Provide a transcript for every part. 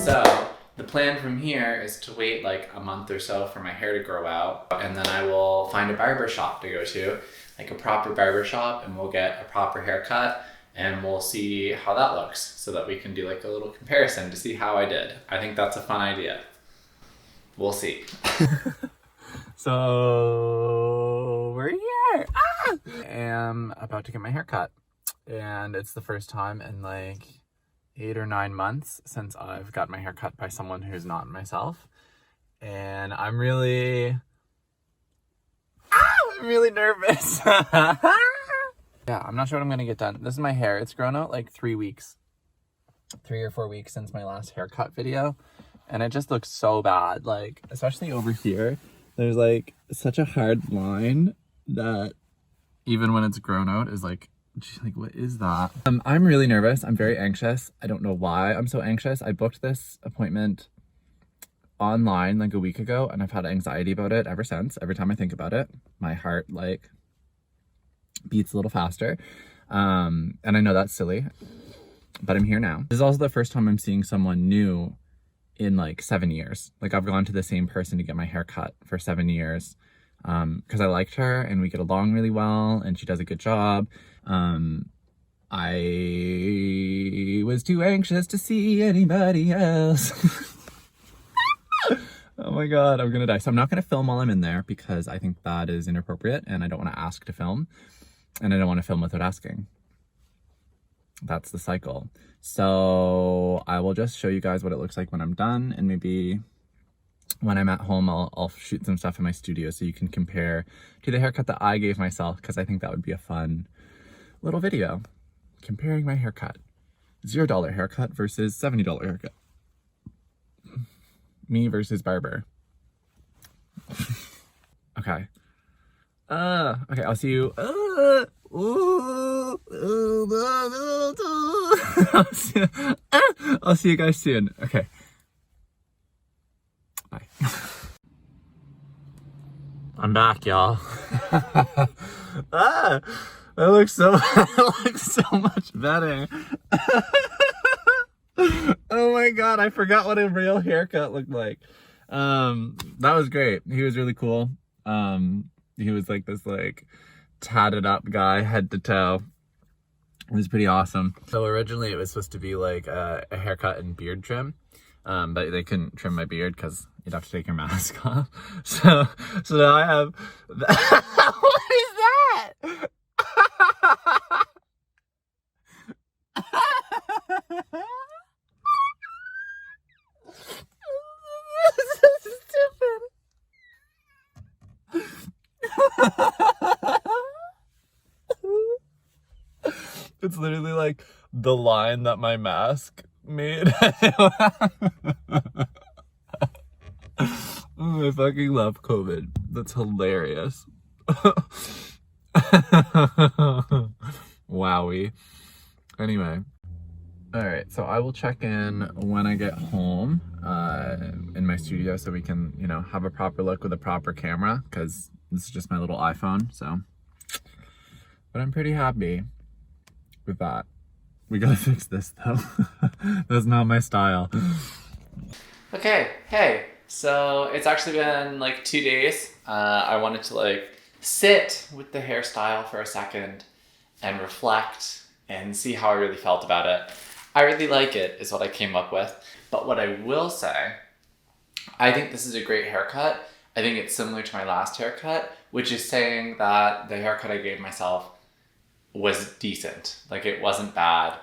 So the plan from here is to wait like a month or so for my hair to grow out, and then I will find a barber shop to go to, like a proper barber shop, and we'll get a proper haircut, and we'll see how that looks so that we can do like a little comparison to see how I did. I think that's a fun idea. We'll see. So we're here. I am about to get my hair cut, and it's the first time in like 8 or 9 months since I've got my hair cut by someone who's not myself, and I'm really nervous. Yeah, I'm not sure what I'm gonna get done. This is my hair. It's grown out like 3 or 4 weeks since my last haircut video, and it just looks so bad. Like, especially over here, there's like such a hard line that even when it's grown out is like, what is that? I'm really nervous. I'm very anxious. I don't know why I'm so anxious. I booked this appointment online like a week ago, and I've had anxiety about it ever since. Every time I think about it, my heart like beats a little faster. And I know that's silly, but I'm here now. This is also the first time I'm seeing someone new in like 7 years. Like, I've gone to the same person to get my hair cut for 7 years because I liked her and we get along really well and she does a good job. I was too anxious to see anybody else. Oh my god, I'm gonna die. So I'm not gonna film while I'm in there because I think that is inappropriate and I don't want to ask to film, and I don't want to film without asking. That's the cycle. So I will just show you guys what it looks like when I'm done, and maybe when I'm at home I'll shoot some stuff in my studio so you can compare to the haircut that I gave myself, because I think that would be a fun little video comparing my haircut. $0 haircut versus $70 haircut. Me versus Barber. Okay. Okay, I'll see you. I'll see you guys soon. Okay. Bye. I'm back, y'all. That looks so much better. Oh my god, I forgot what a real haircut looked like. That was great. He was really cool. He was like this like tatted up guy head to toe. It was pretty awesome. So originally it was supposed to be like a haircut and beard trim, but they couldn't trim my beard because you'd have to take your mask off. So now I have what is that? It's literally like the line that my mask made. I fucking love COVID. That's hilarious. Wowie. Anyway. Alright, so I will check in when I get home in my studio so we can, you know, have a proper look with a proper camera, because this is just my little iPhone, so. But I'm pretty happy with that. We gotta fix this though. That's not my style. Okay, hey. So it's actually been like 2 days. I wanted to like sit with the hairstyle for a second and reflect and see how I really felt about it. I really like it, is what I came up with. But what I will say, I think this is a great haircut. I think it's similar to my last haircut, which is saying that the haircut I gave myself was decent. Like, it wasn't bad.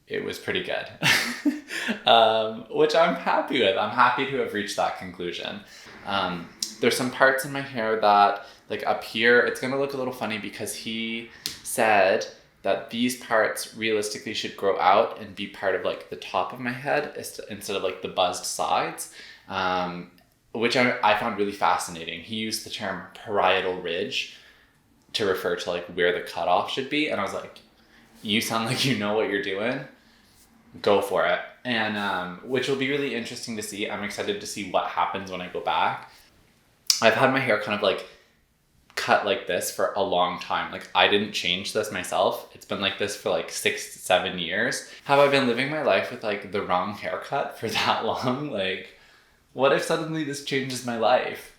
It was pretty good. Which I'm happy with. I'm happy to have reached that conclusion. There's some parts in my hair that, like up here, it's gonna look a little funny because he said that these parts realistically should grow out and be part of like the top of my head instead of like the buzzed sides, which I found really fascinating. He used the term parietal ridge to refer to like where the cutoff should be, and I was like, you sound like you know what you're doing. Go for it. And which will be really interesting to see. I'm excited to see what happens when I go back. I've had my hair kind of like cut like this for a long time. Like, I didn't change this myself. It's been like this for like 6 to 7 years. Have I been living my life with like the wrong haircut for that long? Like, what if suddenly this changes my life?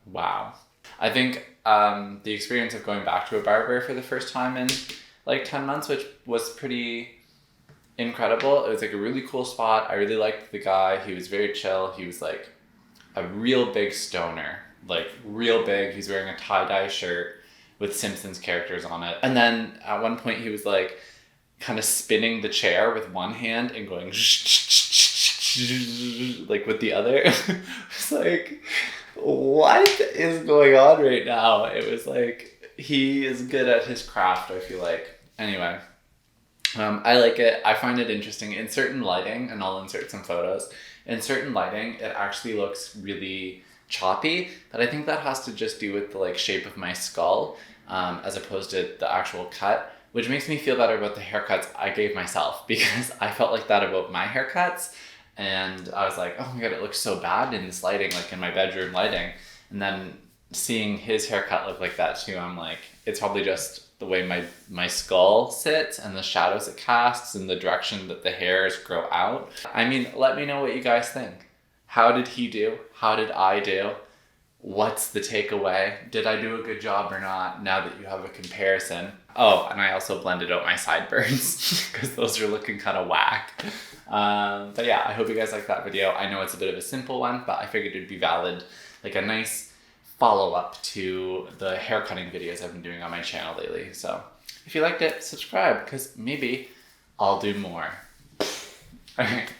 Wow. I think the experience of going back to a barber for the first time in like 10 months, which was pretty incredible. It was like a really cool spot. I really liked the guy. He was very chill. He was like a real big stoner, like real big. He's wearing a tie-dye shirt with Simpsons characters on it. And then at one point he was like kind of spinning the chair with one hand and going like with the other. It's like, what is going on right now? It was like, he is good at his craft, I feel like. Anyway, I like it. I find it interesting in certain lighting, and I'll insert some photos. In certain lighting, it actually looks really choppy, but I think that has to just do with the like shape of my skull, as opposed to the actual cut, which makes me feel better about the haircuts I gave myself, because I felt like that about my haircuts. And I was like, oh my God, it looks so bad in this lighting, like in my bedroom lighting. And then seeing his haircut look like that too, I'm like, it's probably just the way my skull sits and the shadows it casts and the direction that the hairs grow out. I mean, let me know what you guys think. How did he do? How did I do? What's the takeaway? Did I do a good job or not, now that you have a comparison? Oh, and I also blended out my sideburns because those are looking kind of whack. But yeah, I hope you guys liked that video. I know it's a bit of a simple one, but I figured it'd be valid, like a nice follow-up to the haircutting videos I've been doing on my channel lately. So if you liked it, subscribe, because maybe I'll do more. All right.